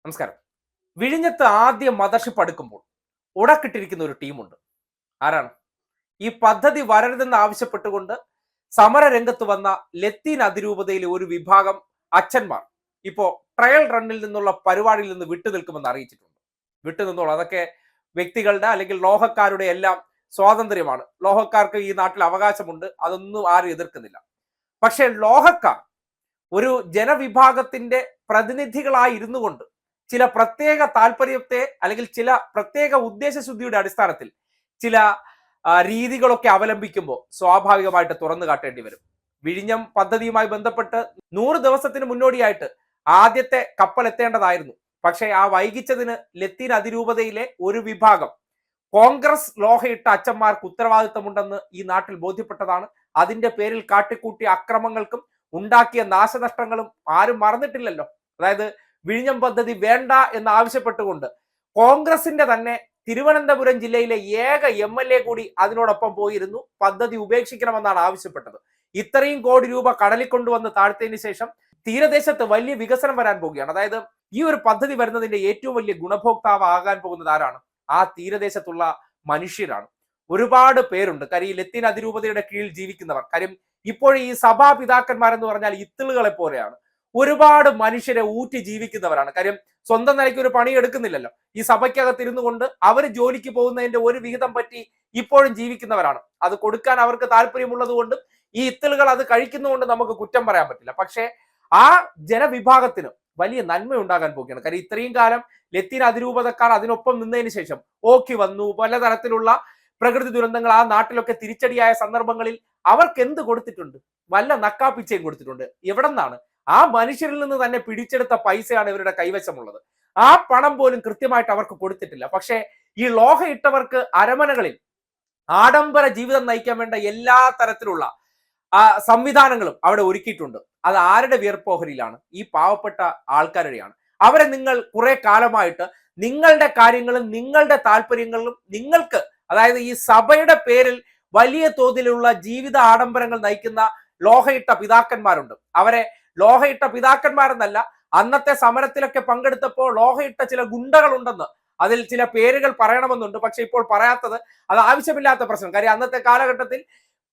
നമസ്കാരം. വിഴിഞ്ഞത്ത് ആദ്യം മദർഷിപ്പ് അടുക്കുമ്പോൾ ഉടക്കിട്ടിരിക്കുന്ന ഒരു ടീമുണ്ട്. ആരാണ്? ഈ പദ്ധതി വരരുതെന്ന് ആവശ്യപ്പെട്ടുകൊണ്ട് സമരരംഗത്ത് വന്ന ലത്തീൻ അതിരൂപതയിലെ ഒരു വിഭാഗം അച്ഛന്മാർ ഇപ്പോ ട്രയൽ റണ്ണിൽ നിന്നുള്ള പരിപാടിയിൽ നിന്ന് വിട്ടുനിൽക്കുമെന്ന് അറിയിച്ചിട്ടുണ്ട്. വിട്ടുനിന്നോളൂ, അതൊക്കെ വ്യക്തികളുടെ അല്ലെങ്കിൽ ലോഹക്കാരുടെ എല്ലാം സ്വാതന്ത്ര്യമാണ്. ലോഹക്കാർക്ക് ഈ നാട്ടിൽ അവകാശമുണ്ട്, അതൊന്നും ആരും എതിർക്കുന്നില്ല. പക്ഷേ ലോഹക്കാർ ഒരു ജനവിഭാഗത്തിന്റെ പ്രതിനിധികളായി ഇരുന്നു കൊണ്ട് ചില പ്രത്യേക താല്പര്യത്തെ അല്ലെങ്കിൽ ചില പ്രത്യേക ഉദ്ദേശശുദ്ധിയുടെ അടിസ്ഥാനത്തിൽ ചില രീതികളൊക്കെ അവലംബിക്കുമ്പോൾ സ്വാഭാവികമായിട്ട് തുറന്നു കാട്ടേണ്ടി വരും. വിഴിഞ്ഞം പദ്ധതിയുമായി ബന്ധപ്പെട്ട് 100 ദിവസത്തിന് മുന്നോടിയായിട്ട് ആദ്യത്തെ കപ്പൽ എത്തേണ്ടതായിരുന്നു. പക്ഷേ ആ വൈകിച്ചതിന് ലത്തീൻ അതിരൂപതയിലെ ഒരു വിഭാഗം കോൺഗ്രസ് ലോഹയിട്ട അച്ഛന്മാർക്ക് ഉത്തരവാദിത്തമുണ്ടെന്ന് ഈ നാട്ടിൽ ബോധ്യപ്പെട്ടതാണ്. അതിന്റെ പേരിൽ കാട്ടിക്കൂട്ടിയ അക്രമങ്ങൾക്കും ഉണ്ടാക്കിയ നാശനഷ്ടങ്ങളും ആരും മറന്നിട്ടില്ലല്ലോ. അതായത് വിഴിഞ്ഞം പദ്ധതി വേണ്ട എന്ന് ആവശ്യപ്പെട്ടുകൊണ്ട് കോൺഗ്രസിന്റെ തന്നെ തിരുവനന്തപുരം ജില്ലയിലെ ഏക MLA കൂടി അതിനോടൊപ്പം പോയിരുന്നു. പദ്ധതി ഉപേക്ഷിക്കണമെന്നാണ് ആവശ്യപ്പെട്ടത്. ഇത്രയും കോടി രൂപ കടലിൽ കൊണ്ടുവന്ന് താഴ്ത്തതിന് ശേഷം തീരദേശത്ത് വലിയ വികസനം വരാൻ പോവുകയാണ്. അതായത് ഈ ഒരു പദ്ധതി വരുന്നതിന്റെ ഏറ്റവും വലിയ ഗുണഭോക്താവ് ആകാൻ പോകുന്നത് ആരാണ്? ആ തീരദേശത്തുള്ള മനുഷ്യരാണ്. ഒരുപാട് പേരുണ്ട്. കാര്യം ഈ ലത്തീൻ അതിരൂപതയുടെ കീഴിൽ ജീവിക്കുന്നവർ. കാര്യം ഇപ്പോൾ ഈ സഭാപിതാക്കന്മാരെന്ന് പറഞ്ഞാൽ ഇത്തിളുകളെ പോലെയാണ്. ഒരുപാട് മനുഷ്യരെ ഊറ്റി ജീവിക്കുന്നവരാണ്. കാര്യം സ്വന്തം നിലയ്ക്ക് ഒരു പണി എടുക്കുന്നില്ലല്ലോ. ഈ സഭയ്ക്കകത്ത് ഇരുന്നു കൊണ്ട് അവർ ജോലിക്ക് പോകുന്നതിന്റെ ഒരു വിഹിതം പറ്റി ഇപ്പോഴും ജീവിക്കുന്നവരാണ്. അത് കൊടുക്കാൻ അവർക്ക് താല്പര്യമുള്ളത് കൊണ്ടും ഈ ഇത്തിളുകൾ അത് കഴിക്കുന്നതുകൊണ്ട് നമുക്ക് കുറ്റം പറയാൻ പറ്റില്ല. പക്ഷേ ആ ജനവിഭാഗത്തിന് വലിയ നന്മ ഉണ്ടാകാൻ പോവുകയാണ്. കാര്യം ഇത്രയും കാലം ലത്തീൻ അതിരൂപതക്കാർ അതിനൊപ്പം നിന്നതിന് ശേഷം ഓക്കി വന്നു. പലതരത്തിലുള്ള പ്രകൃതി ദുരന്തങ്ങൾ ആ നാട്ടിലൊക്കെ തിരിച്ചടിയായ സന്ദർഭങ്ങളിൽ അവർക്ക് എന്ത് കൊടുത്തിട്ടുണ്ട്? വല്ല നക്കാപ്പിച്ചയും കൊടുത്തിട്ടുണ്ട്. എവിടെ നിന്നാണ്? ആ മനുഷ്യരിൽ നിന്ന് തന്നെ പിടിച്ചെടുത്ത പൈസയാണ് ഇവരുടെ കൈവശമുള്ളത്. ആ പണം പോലും കൃത്യമായിട്ട് അവർക്ക് കൊടുത്തിട്ടില്ല. പക്ഷേ ഈ ലോഹയിട്ടവർക്ക് അരമനകളിൽ ആഡംബര ജീവിതം നയിക്കാൻ വേണ്ട എല്ലാ തരത്തിലുള്ള സംവിധാനങ്ങളും അവിടെ ഒരുക്കിയിട്ടുണ്ട്. അത് ആരുടെ വിയർപ്പോഹരിയിലാണ്? ഈ പാവപ്പെട്ട ആൾക്കാരുടെയാണ്. അവരെ നിങ്ങൾ കുറെ കാലമായിട്ട് നിങ്ങളുടെ കാര്യങ്ങളും നിങ്ങളുടെ താല്പര്യങ്ങളും നിങ്ങൾക്ക്, അതായത് ഈ സഭയുടെ പേരിൽ വലിയ തോതിലുള്ള ജീവിത ആഡംബരങ്ങൾ നയിക്കുന്ന ലോഹയിട്ട പിതാക്കന്മാരുണ്ട്. അവരെ ലോഹയിട്ട പിതാക്കന്മാരെന്നല്ല, അന്നത്തെ സമരത്തിലൊക്കെ പങ്കെടുത്തപ്പോൾ ലോഹയിട്ട ചില ഗുണ്ടകൾ ഉണ്ടെന്ന് അതിൽ ചില പേരുകൾ പറയണമെന്നുണ്ട്. പക്ഷെ ഇപ്പോൾ പറയാത്തത് അത് ആവശ്യമില്ലാത്ത പ്രശ്നം. കാര്യം അന്നത്തെ കാലഘട്ടത്തിൽ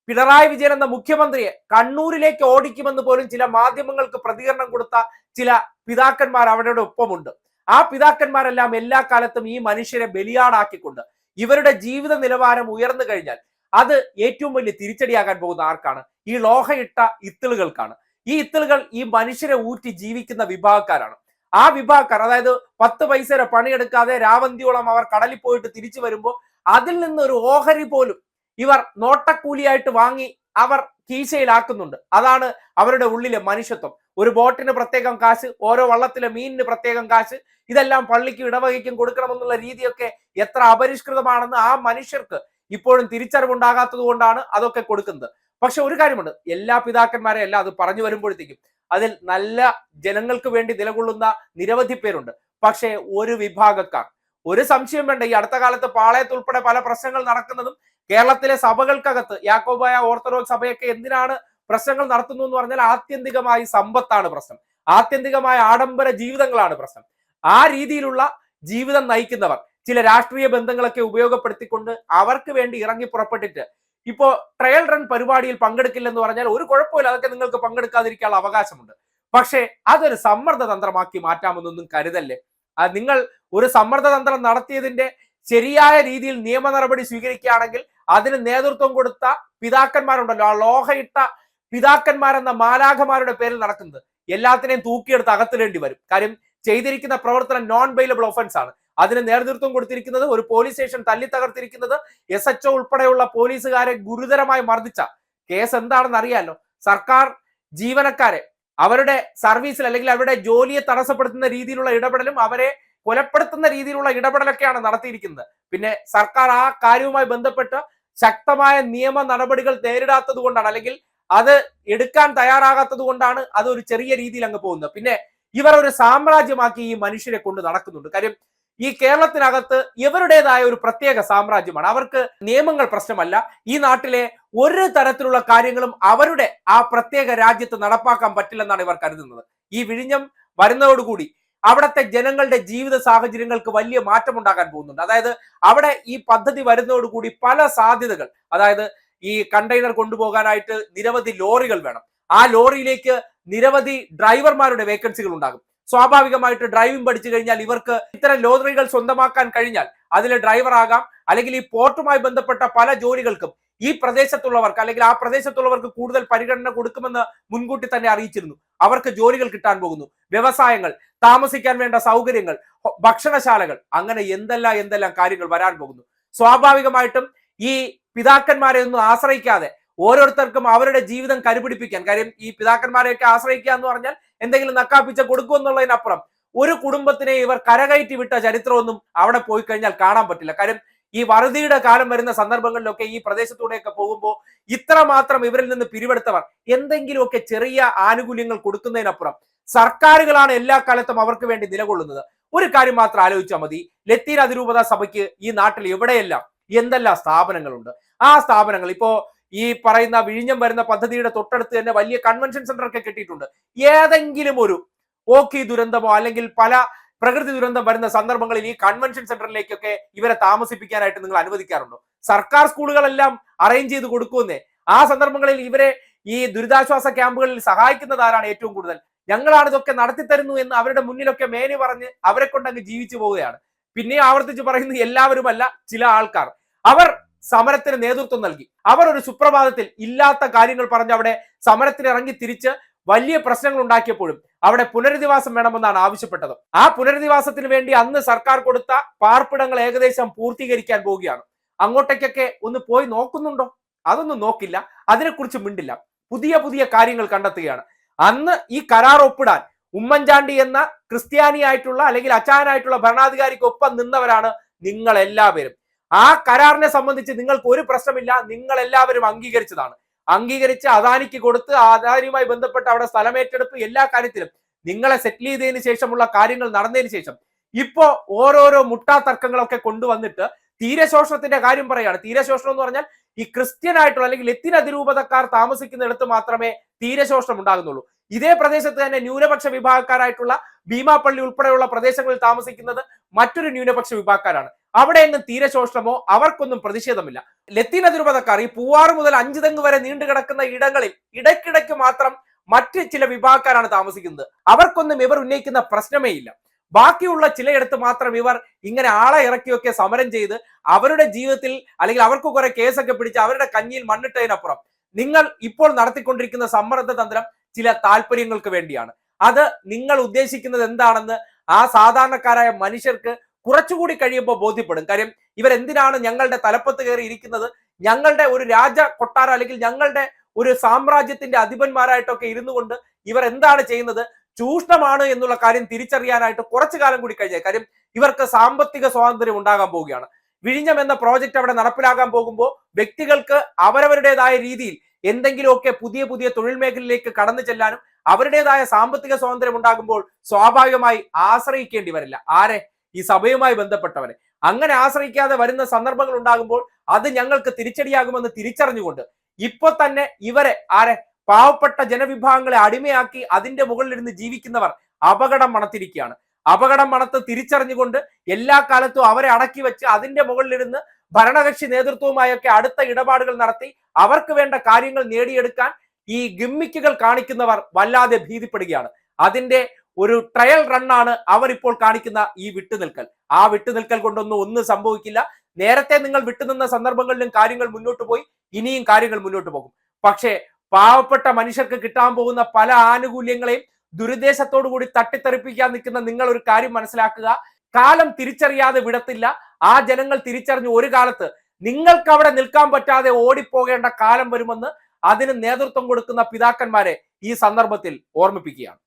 പിണറായി വിജയൻ എന്ന മുഖ്യമന്ത്രിയെ കണ്ണൂരിലേക്ക് ഓടിക്കുമെന്ന് പോലും ചില മാധ്യമങ്ങൾക്ക് പ്രതികരണം കൊടുത്ത ചില പിതാക്കന്മാർ അവരുടെ ഒപ്പമുണ്ട്. ആ പിതാക്കന്മാരെല്ലാം എല്ലാ കാലത്തും ഈ മനുഷ്യരെ ബലിയാടാക്കിക്കൊണ്ട് ഇവരുടെ ജീവിത നിലവാരം ഉയർന്നു കഴിഞ്ഞാൽ അത് ഏറ്റവും വലിയ തിരിച്ചടിയാകാൻ പോകുന്ന ആർക്കാണ്? ഈ ലോഹയിട്ട ഇത്തിളുകൾക്കാണ്. ഈ ഇത്തിളുകൾ ഈ മനുഷ്യരെ ഊറ്റി ജീവിക്കുന്ന വിഭാഗക്കാരാണ്. ആ വിഭാഗക്കാർ, അതായത് 10 പൈസയുടെ പണിയെടുക്കാതെ രാവന്തിയോളം അവർ കടലിൽ പോയിട്ട് തിരിച്ചു വരുമ്പോൾ അതിൽ നിന്ന് ഒരു ഓഹരി പോലും ഇവർ നോട്ടക്കൂലിയായിട്ട് വാങ്ങി അവർ കീശയിലാക്കുന്നുണ്ട്. അതാണ് അവരുടെ ഉള്ളിലെ മനുഷ്യത്വം. ഒരു ബോട്ടിന് പ്രത്യേകം കാശ്, ഓരോ വള്ളത്തിലെ മീനിന് പ്രത്യേകം കാശ്, ഇതെല്ലാം പള്ളിക്കും ഇടവകയ്ക്കും കൊടുക്കണമെന്നുള്ള രീതിയൊക്കെ എത്ര അപരിഷ്കൃതമാണെന്ന് ആ മനുഷ്യർക്ക് ഇപ്പോഴും തിരിച്ചറിവുണ്ടാകാത്തത് കൊണ്ടാണ് അതൊക്കെ കൊടുക്കുന്നത്. പക്ഷെ ഒരു കാര്യമുണ്ട്, എല്ലാ പിതാക്കന്മാരെ അല്ല, അത് പറഞ്ഞു വരുമ്പോഴത്തേക്കും അതിൽ നല്ല ജനങ്ങൾക്ക് വേണ്ടി നിലകൊള്ളുന്ന നിരവധി പേരുണ്ട്. പക്ഷേ ഒരു വിഭാഗക്കാർ, ഒരു സംശയം വേണ്ട, ഈ അടുത്ത കാലത്ത് പാളയത്ത് ഉൾപ്പെടെ പല പ്രശ്നങ്ങൾ നടക്കുന്നതും കേരളത്തിലെ സഭകൾക്കകത്ത് യാക്കോബായ ഓർത്തഡോക്സ് സഭയൊക്കെ എന്തിനാണ് പ്രശ്നങ്ങൾ നടത്തുന്നു എന്ന് പറഞ്ഞാൽ ആത്യന്തികമായി സമ്പത്താണ് പ്രശ്നം. ആത്യന്തികമായ ആഡംബര ജീവിതങ്ങളാണ് പ്രശ്നം. ആ രീതിയിലുള്ള ജീവിതം നയിക്കുന്നവർ ചില രാഷ്ട്രീയ ബന്ധങ്ങളൊക്കെ ഉപയോഗപ്പെടുത്തിക്കൊണ്ട് അവർക്ക് വേണ്ടി ഇറങ്ങി പുറപ്പെട്ടിട്ട് ഇപ്പോ ട്രയൽ റൺ പരിപാടിയിൽ പങ്കെടുക്കില്ലെന്ന് പറഞ്ഞാൽ ഒരു കുഴപ്പമില്ല, അതൊക്കെ നിങ്ങൾക്ക് പങ്കെടുക്കാതിരിക്കാനുള്ള അവകാശമുണ്ട്. പക്ഷേ അതൊരു സമ്മർദ്ദ തന്ത്രമാക്കി മാറ്റാമെന്നൊന്നും കരുതല്ലേ. നിങ്ങൾ ഒരു സമ്മർദ്ദ തന്ത്രം നടത്തിയതിന്റെ ശരിയായ രീതിയിൽ നിയമ നടപടി സ്വീകരിക്കുകയാണെങ്കിൽ അതിന് നേതൃത്വം കൊടുത്ത പിതാക്കന്മാരുണ്ടല്ലോ, ആ ലോഹയിട്ട പിതാക്കന്മാരെന്ന മാലാഖമാരുടെ പേരിൽ നടക്കുന്നത് എല്ലാത്തിനെയും തൂക്കിയെടുത്ത് അകത്തിടേണ്ടി വരും. കാര്യം ചെയ്തിരിക്കുന്ന പ്രവർത്തനം നോൺ ബെയിലബിൾ ഒഫൻസ് ആണ്. അതിന് നേതൃത്വം കൊടുത്തിരിക്കുന്നത്, ഒരു പോലീസ് സ്റ്റേഷൻ തല്ലി തകർത്തിരിക്കുന്നത്, SHO ഉൾപ്പെടെയുള്ള പോലീസുകാരെ ഗുരുതരമായി മർദ്ദിച്ച കേസ് എന്താണെന്ന് അറിയാലോ. സർക്കാർ ജീവനക്കാരെ അവരുടെ സർവീസിൽ അല്ലെങ്കിൽ അവരുടെ ജോലിയെ തടസ്സപ്പെടുത്തുന്ന രീതിയിലുള്ള ഇടപെടലും അവരെ കൊലപ്പെടുത്തുന്ന രീതിയിലുള്ള ഇടപെടലൊക്കെയാണ് നടത്തിയിരിക്കുന്നത്. പിന്നെ സർക്കാർ ആ കാര്യവുമായി ബന്ധപ്പെട്ട് ശക്തമായ നിയമ നടപടികൾ നേരിടാത്തത് കൊണ്ടാണ്, അല്ലെങ്കിൽ അത് എടുക്കാൻ തയ്യാറാകാത്തത് കൊണ്ടാണ് അത് ഒരു ചെറിയ രീതിയിൽ അങ്ങ് പോകുന്നത്. പിന്നെ ഇവർ ഒരു സാമ്രാജ്യമാക്കി ഈ മനുഷ്യരെ കൊണ്ട് നടക്കുന്നുണ്ട്. കാര്യം ഈ കേരളത്തിനകത്ത് ഇവരുടേതായ ഒരു പ്രത്യേക സാമ്രാജ്യമാണ്. അവർക്ക് നിയമങ്ങൾ പ്രശ്നമല്ല. ഈ നാട്ടിലെ ഒരു തരത്തിലുള്ള കാര്യങ്ങളും അവരുടെ ആ പ്രത്യേക രാജ്യത്ത് നടപ്പാക്കാൻ പറ്റില്ലെന്നാണ് ഇവർ കരുതുന്നത്. ഈ വിഴിഞ്ഞം വരുന്നതോടുകൂടി അവിടുത്തെ ജനങ്ങളുടെ ജീവിത സാഹചര്യങ്ങൾക്ക് വലിയ മാറ്റം ഉണ്ടാകാൻ പോകുന്നുണ്ട്. അതായത് അവിടെ ഈ പദ്ധതി വരുന്നതോടുകൂടി പല സാധ്യതകൾ, അതായത് ഈ കണ്ടെയ്നർ കൊണ്ടുപോകാനായിട്ട് നിരവധി ലോറികൾ വേണം. ആ ലോറിയിലേക്ക് നിരവധി ഡ്രൈവർമാരുടെ വേക്കൻസികൾ ഉണ്ടാകും. സ്വാഭാവികമായിട്ട് ഡ്രൈവിംഗ് പഠിച്ചു കഴിഞ്ഞാൽ ഇവർക്ക് ഇത്തരം ലോറികൾ സ്വന്തമാക്കാൻ കഴിഞ്ഞാൽ അതിൽ ഡ്രൈവർ ആകാം, അല്ലെങ്കിൽ ഈ പോർട്ടുമായി ബന്ധപ്പെട്ട പല ജോലികൾക്കും ഈ പ്രദേശത്തുള്ളവർക്ക് അല്ലെങ്കിൽ ആ പ്രദേശത്തുള്ളവർക്ക് കൂടുതൽ പരിഗണന കൊടുക്കുമെന്ന് മുൻകൂട്ടി തന്നെ അറിയിച്ചിരുന്നു. അവർക്ക് ജോലികൾ കിട്ടാൻ പോകുന്നു. വ്യവസായങ്ങൾ, താമസിക്കാൻ വേണ്ട സൗകര്യങ്ങൾ, ഭക്ഷണശാലകൾ, അങ്ങനെ എന്തെല്ലാം കാര്യങ്ങൾ വരാൻ പോകുന്നു. സ്വാഭാവികമായിട്ടും ഈ പിതാക്കന്മാരെ ഒന്നും ആശ്രയിക്കാതെ ഓരോരുത്തർക്കും അവരുടെ ജീവിതം കരുപിടിപ്പിക്കാൻ, കാര്യം ഈ പിതാക്കന്മാരെയൊക്കെ ആശ്രയിക്കുക എന്ന് പറഞ്ഞാൽ എന്തെങ്കിലും നക്കാപ്പിച്ച കൊടുക്കുമെന്നുള്ളതിനപ്പുറം ഒരു കുടുംബത്തിനെ ഇവർ കരകയറ്റി വിട്ട ചരിത്രമൊന്നും അവിടെ പോയി കഴിഞ്ഞാൽ കാണാൻ പറ്റില്ല. കാര്യം ഈ വറുതിയുടെ കാലം വരുന്ന സന്ദർഭങ്ങളിലൊക്കെ ഈ പ്രദേശത്തൂടെയൊക്കെ പോകുമ്പോൾ ഇത്രമാത്രം ഇവരിൽ നിന്ന് പിരിവെടുത്തവർ എന്തെങ്കിലുമൊക്കെ ചെറിയ ആനുകൂല്യങ്ങൾ കൊടുക്കുന്നതിനപ്പുറം സർക്കാരുകളാണ് എല്ലാ കാലത്തും അവർക്ക് വേണ്ടി നിലകൊള്ളുന്നത്. ഒരു കാര്യം മാത്രം ആലോചിച്ചാൽ മതി, ലത്തീൻ അതിരൂപത സഭയ്ക്ക് ഈ നാട്ടിൽ എവിടെയെല്ലാം എന്തെല്ലാം സ്ഥാപനങ്ങളുണ്ട്. ആ സ്ഥാപനങ്ങൾ ഇപ്പോ ഈ പറയുന്ന വിഴിഞ്ഞം വരുന്ന പദ്ധതിയുടെ തൊട്ടടുത്ത് തന്നെ വലിയ കൺവെൻഷൻ സെന്റർ ഒക്കെ കെട്ടിയിട്ടുണ്ട്. ഏതെങ്കിലും ഒരു ഓക്കി ദുരന്തമോ അല്ലെങ്കിൽ പല പ്രകൃതി ദുരന്തം വരുന്ന സന്ദർഭങ്ങളിൽ ഈ കൺവെൻഷൻ സെന്ററിലേക്കൊക്കെ ഇവരെ താമസിപ്പിക്കാനായിട്ട് നിങ്ങൾ അനുവദിക്കാറുണ്ടോ? സർക്കാർ സ്കൂളുകളെല്ലാം അറേഞ്ച് ചെയ്ത് കൊടുക്കുന്നേ. ആ സന്ദർഭങ്ങളിൽ ഇവരെ ഈ ദുരിതാശ്വാസ ക്യാമ്പുകളിൽ സഹായിക്കുന്നത് ആരാണ് ഏറ്റവും കൂടുതൽ? ഞങ്ങളാണ് ഇതൊക്കെ നടത്തിത്തരുന്നു എന്ന് അവരുടെ മുന്നിലൊക്കെ മേനി പറഞ്ഞ് അവരെ കൊണ്ടങ്ങ് ജീവിച്ചു പോവുകയാണ്. പിന്നെ ആവർത്തിച്ച് പറയുന്നു, എല്ലാവരുമല്ല, ചില ആൾക്കാർ അവർ സമരത്തിന് നേതൃത്വം നൽകി. അവർ ഒരു സുപ്രഭാതത്തിൽ ഇല്ലാത്ത കാര്യങ്ങൾ പറഞ്ഞ് അവിടെ സമരത്തിന് ഇറങ്ങി തിരിച്ച് വലിയ പ്രശ്നങ്ങൾ ഉണ്ടാക്കിയപ്പോഴും അവിടെ പുനരധിവാസം വേണമെന്നാണ് ആവശ്യപ്പെട്ടത്. ആ പുനരധിവാസത്തിന് വേണ്ടി അന്ന് സർക്കാർ കൊടുത്ത പാർപ്പിടങ്ങൾ ഏകദേശം പൂർത്തീകരിക്കാൻ പോവുകയാണ്. അങ്ങോട്ടേക്കൊക്കെ ഒന്ന് പോയി നോക്കുന്നുണ്ടോ? അതൊന്നും നോക്കില്ല, അതിനെക്കുറിച്ച് മിണ്ടില്ല. പുതിയ കാര്യങ്ങൾ കണ്ടെത്തുകയാണ്. അന്ന് ഈ കരാർ ഒപ്പിടാൻ ഉമ്മൻചാണ്ടി എന്ന ക്രിസ്ത്യാനിയായിട്ടുള്ള അല്ലെങ്കിൽ അച്ചായനായിട്ടുള്ള ഭരണാധികാരിക്കൊപ്പം നിന്നവരാണ് നിങ്ങൾ എല്ലാവരും. ആ കരാറിനെ സംബന്ധിച്ച് നിങ്ങൾക്ക് ഒരു പ്രശ്നമില്ല, നിങ്ങൾ എല്ലാവരും അംഗീകരിച്ചതാണ്. അംഗീകരിച്ച് അദാനിക്ക് കൊടുത്ത് അദാനിയുമായി ബന്ധപ്പെട്ട് അവിടെ സ്ഥലമേറ്റെടുപ്പ് എല്ലാ കാര്യത്തിലും നിങ്ങളെ സെറ്റിൽ ചെയ്തതിന് ശേഷമുള്ള കാര്യങ്ങൾ നടന്നതിന് ശേഷം ഇപ്പോ ഓരോരോ മുട്ടാതർക്കങ്ങളൊക്കെ കൊണ്ടുവന്നിട്ട് തീരശോഷണത്തിന്റെ കാര്യം പറയാണ്. തീരശോഷണം എന്ന് പറഞ്ഞാൽ ഈ ക്രിസ്ത്യൻ ആയിട്ടുള്ള അല്ലെങ്കിൽ ലത്തീൻ അതിരൂപതക്കാർ താമസിക്കുന്നിടത്ത് മാത്രമേ തീരശോഷണം ഉണ്ടാകുന്നുള്ളൂ. ഇതേ പ്രദേശത്ത് തന്നെ ന്യൂനപക്ഷ വിഭാഗക്കാരായിട്ടുള്ള ഭീമാപ്പള്ളി ഉൾപ്പെടെയുള്ള പ്രദേശങ്ങളിൽ താമസിക്കുന്നത് മറ്റൊരു ന്യൂനപക്ഷ വിഭാഗക്കാരാണ്. അവിടെ എങ്ങും തീരശോഷണമോ അവർക്കൊന്നും പ്രതിഷേധമില്ല. ലത്തീൻ അതിരൂപതക്കാർ ഈ പൂവാറ് മുതൽ 5 തെങ്ങ് വരെ നീണ്ടു കിടക്കുന്ന ഇടങ്ങളിൽ ഇടയ്ക്കിടയ്ക്ക് മാത്രം മറ്റ് ചില വിഭാഗക്കാരാണ് താമസിക്കുന്നത്. അവർക്കൊന്നും ഇവർ ഉന്നയിക്കുന്ന പ്രശ്നമേ ഇല്ല. ബാക്കിയുള്ള ചിലയിടത്ത് മാത്രം ഇവർ ഇങ്ങനെ ആളെ ഇറക്കിയൊക്കെ സമരം ചെയ്ത് അവരുടെ ജീവിതത്തിൽ അല്ലെങ്കിൽ അവർക്ക് കുറെ കേസൊക്കെ പിടിച്ച് അവരുടെ കഞ്ഞിയിൽ മണ്ണിട്ടതിനപ്പുറം നിങ്ങൾ ഇപ്പോൾ നടത്തിക്കൊണ്ടിരിക്കുന്ന സമ്മർദ്ദ തന്ത്രം ചില താല്പര്യങ്ങൾക്ക് വേണ്ടിയാണ്. അത് നിങ്ങൾ ഉദ്ദേശിക്കുന്നത് എന്താണെന്ന് ആ സാധാരണക്കാരായ മനുഷ്യർക്ക് കുറച്ചുകൂടി കഴിയുമ്പോൾ ബോധ്യപ്പെടും. കാര്യം ഇവരെന്തിനാണ് ഞങ്ങളുടെ തലപ്പത്ത് കയറി ഇരിക്കുന്നത്, ഞങ്ങളുടെ ഒരു രാജ കൊട്ടാരം അല്ലെങ്കിൽ ഞങ്ങളുടെ ഒരു സാമ്രാജ്യത്തിന്റെ അധിപന്മാരായിട്ടൊക്കെ ഇരുന്നു കൊണ്ട് ഇവർ എന്താണ് ചെയ്യുന്നത്, ചൂഷണമാണ് എന്നുള്ള കാര്യം തിരിച്ചറിയാനായിട്ട് കുറച്ചു കാലം കൂടി കഴിഞ്ഞാൽ, കാര്യം ഇവർക്ക് സാമ്പത്തിക സ്വാതന്ത്ര്യം ഉണ്ടാകാൻ പോവുകയാണ്. വിഴിഞ്ഞം എന്ന പ്രോജക്റ്റ് അവിടെ നടപ്പിലാകാൻ പോകുമ്പോൾ വ്യക്തികൾക്ക് അവരവരുടേതായ രീതിയിൽ എന്തെങ്കിലുമൊക്കെ പുതിയ തൊഴിൽ മേഖലയിലേക്ക് കടന്നു ചെല്ലാനും അവരുടേതായ സാമ്പത്തിക സ്വാതന്ത്ര്യം ഉണ്ടാകുമ്പോൾ സ്വാഭാവികമായി ആശ്രയിക്കേണ്ടി വരില്ല. ആരെ? ഈ സഭയുമായി ബന്ധപ്പെട്ടവരെ. അങ്ങനെ ആശ്രയിക്കാതെ വരുന്ന സന്ദർഭങ്ങൾ ഉണ്ടാകുമ്പോൾ അത് ഞങ്ങൾക്ക് തിരിച്ചടിയാകുമെന്ന് തിരിച്ചറിഞ്ഞുകൊണ്ട് ഇപ്പൊ തന്നെ ഇവരെ പാവപ്പെട്ട ജനവിഭാഗങ്ങളെ അടിമയാക്കി അതിന്റെ മുകളിലിരുന്ന് ജീവിക്കുന്നവർ അപകടം മണത്തിരിക്കുകയാണ്. അപകടം മണത്ത് തിരിച്ചറിഞ്ഞുകൊണ്ട് എല്ലാ കാലത്തും അവരെ അടക്കി വെച്ച് അതിന്റെ മുകളിലിരുന്ന് ഭരണകക്ഷി നേതൃത്വവുമായൊക്കെ അടുത്ത ഇടപാടുകൾ നടത്തി അവർക്ക് വേണ്ട കാര്യങ്ങൾ നേടിയെടുക്കാൻ ഈ ഗിമ്മിക്കുകൾ കാണിക്കുന്നവർ വല്ലാതെ ഭീതിപ്പെടുകയാണ്. അതിന്റെ ഒരു ട്രയൽ റണ്ണാണ് അവർ ഇപ്പോൾ കാണിക്കുന്ന ഈ വിട്ടുനിൽക്കൽ. ആ വിട്ടുനിൽക്കൽ ഒന്നും സംഭവിക്കില്ല. നേരത്തെ നിങ്ങൾ വിട്ടുനിന്ന സന്ദർഭങ്ങളിലും കാര്യങ്ങൾ മുന്നോട്ട് പോയി, ഇനിയും കാര്യങ്ങൾ മുന്നോട്ട് പോകും. പക്ഷേ പാവപ്പെട്ട മനുഷ്യർക്ക് കിട്ടാൻ പോകുന്ന പല ആനുകൂല്യങ്ങളെയും ദുരുദ്ദേശത്തോടു കൂടി തട്ടിത്തെറിപ്പിക്കാൻ നിൽക്കുന്ന നിങ്ങൾ ഒരു കാര്യം മനസ്സിലാക്കുക, കാലം തിരിച്ചറിയാതെ വിടത്തില്ല. ആ ജനങ്ങൾ തിരിച്ചറിഞ്ഞു ഒരു കാലത്ത് നിങ്ങൾക്ക് അവിടെ നിൽക്കാൻ പറ്റാതെ ഓടിപ്പോകേണ്ട കാലം വരുമെന്ന് അതിന് നേതൃത്വം കൊടുക്കുന്ന പിതാക്കന്മാരെ ഈ സന്ദർഭത്തിൽ ഓർമ്മിപ്പിക്കുകയാണ്.